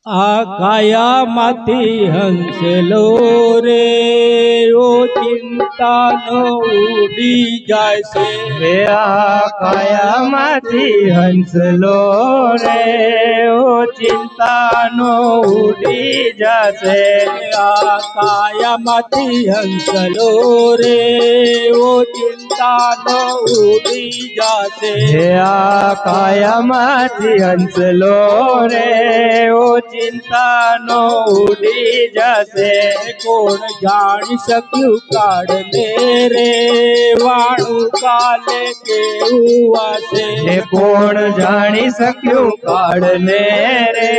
આ કાયામાંથી હંસલો રે ઓ ચિંતા નો ઉડી જાય છે રે આ કાયામાંથી હંસલો રે ઓ ચિંતા નો ઉડી જશે આ કાયામાંથી હંસલો રે ઓ ચિંતા નો ઉડી જશે આ કાયામાંથી હંસલો રે ઓ ચિંતા નો ઉડી જશે કોણ જાણી શક્યું કાળને રે વાળું કાલે કેવું વાસે કોણ જાણી શક્યું કાળને રે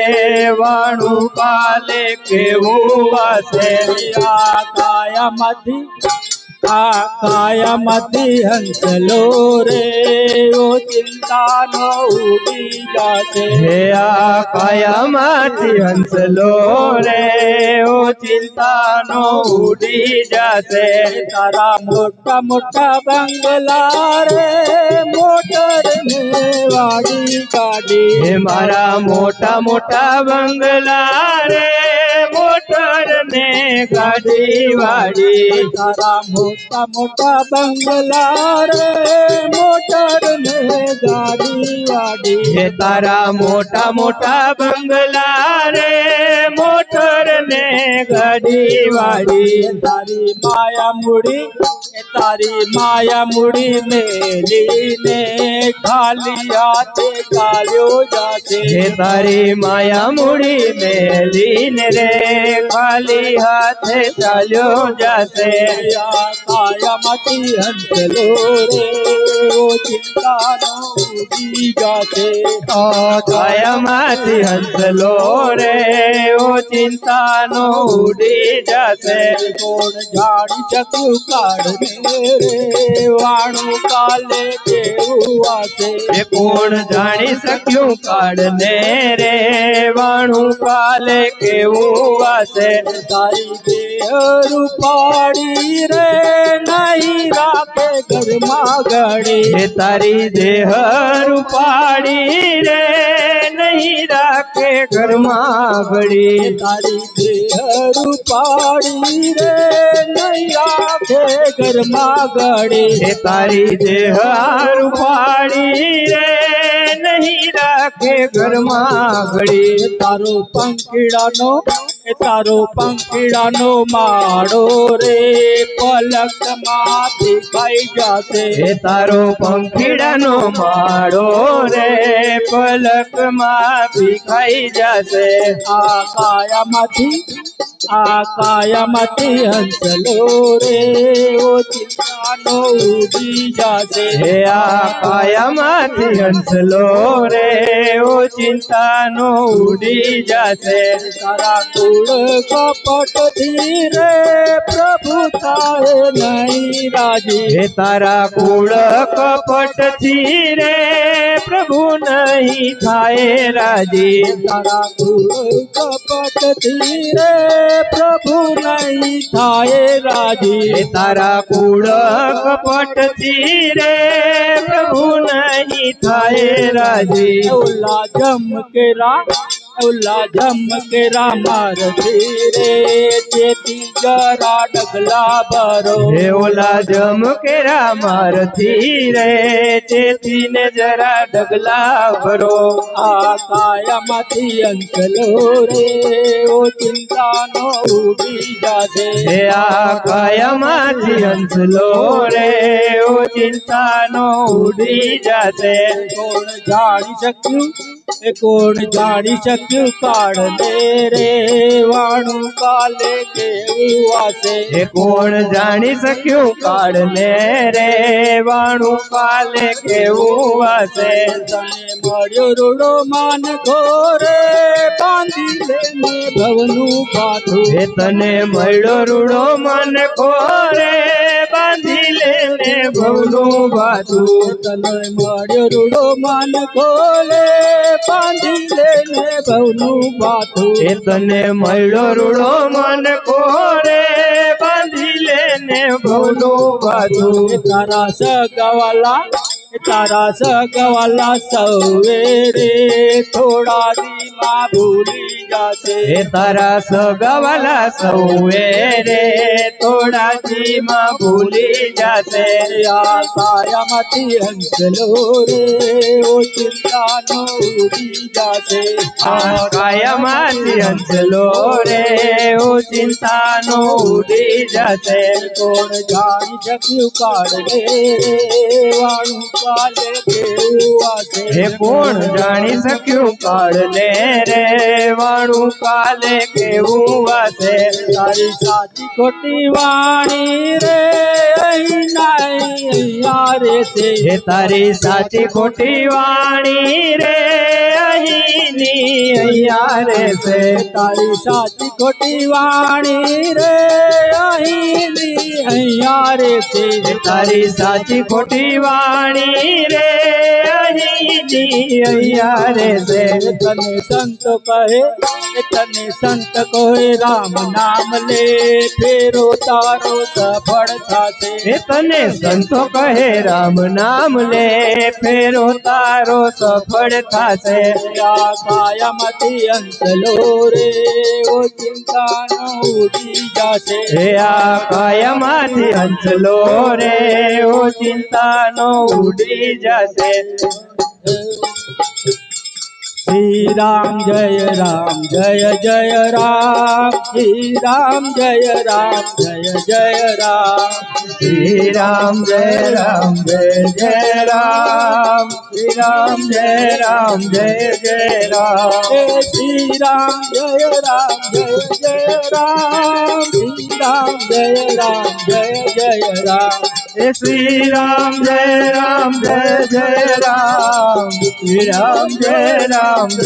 વાળું કાલે કેવું વાસે આ કાયામાંથી હંસલો રે ઓ ચિંતા નો ઉડી જશે આ કાયામાંથી હંસલો રે ઓ ચિંતા નો ઉડી જશે તારા મોટા મોટા બંગલા રે મોટર ને વાડી ગાડી મારા મોટા મોટા બંગલા રે મોટર ને ગાડી વાડી તારા મોટા મોટા બંગલા રે મોટર ને ગાડી વાડી તારા મોટા મોટા બંગલા રે મોટર ને ગાડી વાડી તારી માયા મૂડી મેલીને ખાલી હાથે ચાલ્યો જાશે તારી માયા મૂડી મેલીને રે ખાલી હાથે ચાલ્યો જશે કાયામાંથી હંસલો રે ઓ ચિંતા નો ઉડી જશે કાયામાંથી હંસલો રે ઓ ચિંતા નો ઉડી જશે કોણ જાણી શક્યું કાળને રે વાણું કાલે કેવું વાસે કોણ જાણી શક્યું કાળને રે વાણું કાલે કેવું વાસે તારી દેહ રૂપાડી રે નહીં રાખે ઘરમાં ઘડી તારી દેહ રૂપાડી રે નહીં રાખે ઘરમાં ઘડી તારી દેહ રૂપાડી રે નહીં રાખે ઘરમાં ઘડી તારી દેહ રૂપાડી રે નહીં રાખે ઘરમાં ઘડી તારો પંખીડાનો માળો રે પલકમાંથી ખાઈ જશે તારો પંખીડાનો માળો રે પલકમાં ભીખાઈ જશે આ કાયામાંથી હંસલો રે ઓ ચિંતાનો ઉડી જશે આ કાયામાંથી હંસલો રે ઓ ચિંતાનો ઉડી જશે તારા કુળ કપટથી રે પ્રભુ થાય નહીં રાજી તારા કુળ કપટથી રે પ્રભુ નહીં થાય રાજી તારા કુળ કપટથી રે પ્રભુ નહીં થાય રાજી તારા કુળ કપટથી રે પ્રભુ નહીં થાય રાજી ઉલ્લા ઝમકેરા મારથી રે જેથી જરા ડગલા ભરો ઓલા ઝમકેરા મારથી રે તેથી ને જરા ડગલા ભરો આ કાયામાંથી હંસલો રે ઓ ચિંતાનો ઉડી જશે આ કાયામાંથી હંસલો રે ઓ ચિંતાનો ઉડી જશે કોણ જાણી શક્યું કાળને રે વાણું કાલે કેવું વાસે કોણ જાણી શક્યું કાળને રે વાણું કાલે કેવું વાસે તને મળ્યો રૂડો માન ઘોરે બાંધી લેને ભવનું પાથું તને મળ્યો રૂડો મન ખોરે બાંધી લેને ભવનું બાજુ તને મળ્યો રૂડો માન ખોલે બાંધી લેને ભવનું પાથું તને મળ્યો રૂડો મન ખોરે બાંધી લેને ભવનું બાજુ તારા સગવાલા સૌવે રે થોડા દી માં ભૂલી જાશે હે તારા સગાવાલા સૌએ રે થોડાજીમાં ભૂલી જાશે આ કાયામાંથી હંસલો રે ઓ ચિંતાનો ઉડી જાશે આ કાયામાંથી હંસલો રે ઓ ચિંતાનો ઉડી જશે કોણ જાણી શક્યું કાળને વાળું કાલે કેવું આશે હે કોણ જાણી શક્યું કાળને રે વાળું કાલે કેવું વાસે તારી સાચી ખોટી વાણી રે અહીં નાઈ અહીંયા રે છે હે તારી સાચી ખોટી વાણી રે અહીંની અહીંયા રે છે તારી સાચી ખોટી વાણી રે અહીંની અહીંયા રે છે તારી સાચી ખોટી વાણી રે અહીંની અહીંયા રે છે તને સંત કહે તને સંત કહે રામ નામ લે ફેરો તારો સફળ થશે હે તને સંતો કહે રામ નામ લે ફેરો તારો સફળ થશે આ કાયામાંથી અંતલો રે ઓ ચિંતાનો ઉડી જશે હે આ કાયામાંથી હંસલો રે ઓ ચિંતાનો ઉડી જશે શ્રી રામ જય જય રામ શ્રી રામ જય રામ જય રામ શ્રી રામ જય જય રામ શ્રી રામ જય રામ હે શ્રી રામ જય જય રામ શ્રી રામ જય રામ હે શ્રી રામ જય જય રામ શ્રી રામ જય જય રામ શ્રી રામ જય રામ શ્રી રામ જય રામ હે શ્રી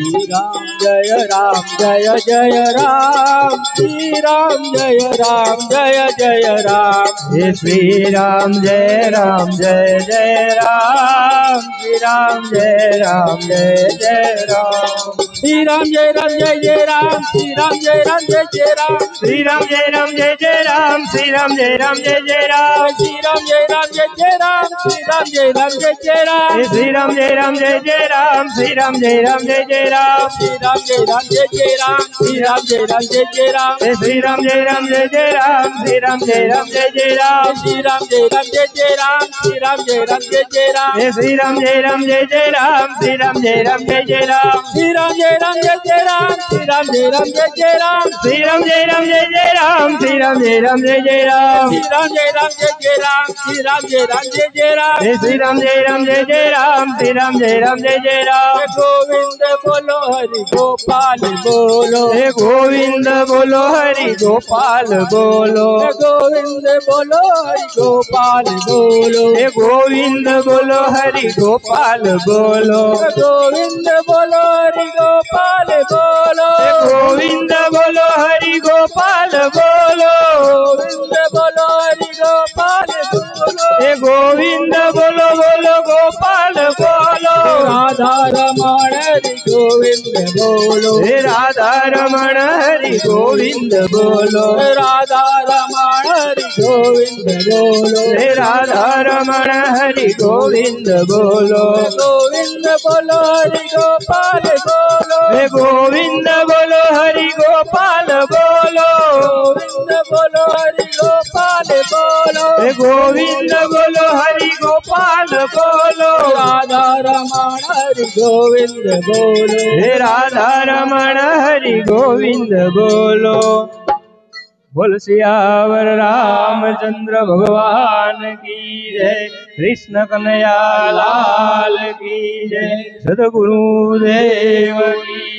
રામ જય જય રામ શ્રી રામ જય જય રામ શ્રી રામ જય જય રામ શ્રી રામ જય જય રામ શ્રી રામ જય જય રામ શ્રી રામ જય જય રામ શ્રી રામ જય જય રામ શ્રી રામ જય જય રામ હે શ્રી રામ જય જય રામ શ્રી રામ જય જય રામ શ્રી રામ જય જય રામ શ્રી રામ જય જય રામ હે શ્રી રામ જય જય રામ શ્રી રામ જય જય રામ શ્રી રામ જય જય રામ શ્રી રામ જય જય રામ હે શ્રી રામ જય જય રામ શ્રી રામ જય જય રામ શ્રી રામ જય જય રામ શ્રી રામ જય જય રામ શ્રી રામ જય જય રામ શ્રી રામ જય જય રામ શ્રી રામ જય જય રામ શ્રી રામ જય જય રામ હે શ્રી રામ જય જય રામ શ્રી રામ જય જય રામ ગોવિંદ બોલો હરિ ગોપાલ બોલો હે ગોવિંદ બોલો હરિ ગોપાલ બોલો ગોવિંદ બોલો હરિ ગોપાલ બોલો હે ગોવિંદ બોલો હરિ ગોપાલ બોલો ગોવિંદ બોલો હરિ ગોપાલ બોલો હે ગોવિંદ બોલો હરિ ગોપાલ બોલો ગોવિંદ બોલો હરિ ગોપાલ બોલો હે ગોવિંદ બોલો ગોપાલ બોલો રાધા રમણ હરિ ગોવિંદ બોલો હે રાધા રમણ હરિ ગોવિંદ બોલો રાધા રમણ હરિ ગોવિંદ બોલો હે રાધા રમણ હરિ ગોવિંદ બોલો ગોવિંદ બોલો હરિ ગોપાલ બોલો હે ગોવિંદ બોલો હરિ ગોપાલ બોલો ગોવિંદ બોલો હરિ ગોપાલ બોલો હે ગોવિંદ બોલો હરિ ગોપાલ બોલો રાધા રમણ હરિ ગોવિંદ બોલો હે રાધા રમણ હરિ ગોવિંદ બોલો બોલ સિયાવર રામચંદ્ર ભગવાન કી જય કૃષ્ણ કનૈયા લાલ કી જય સદગુરુદેવ કી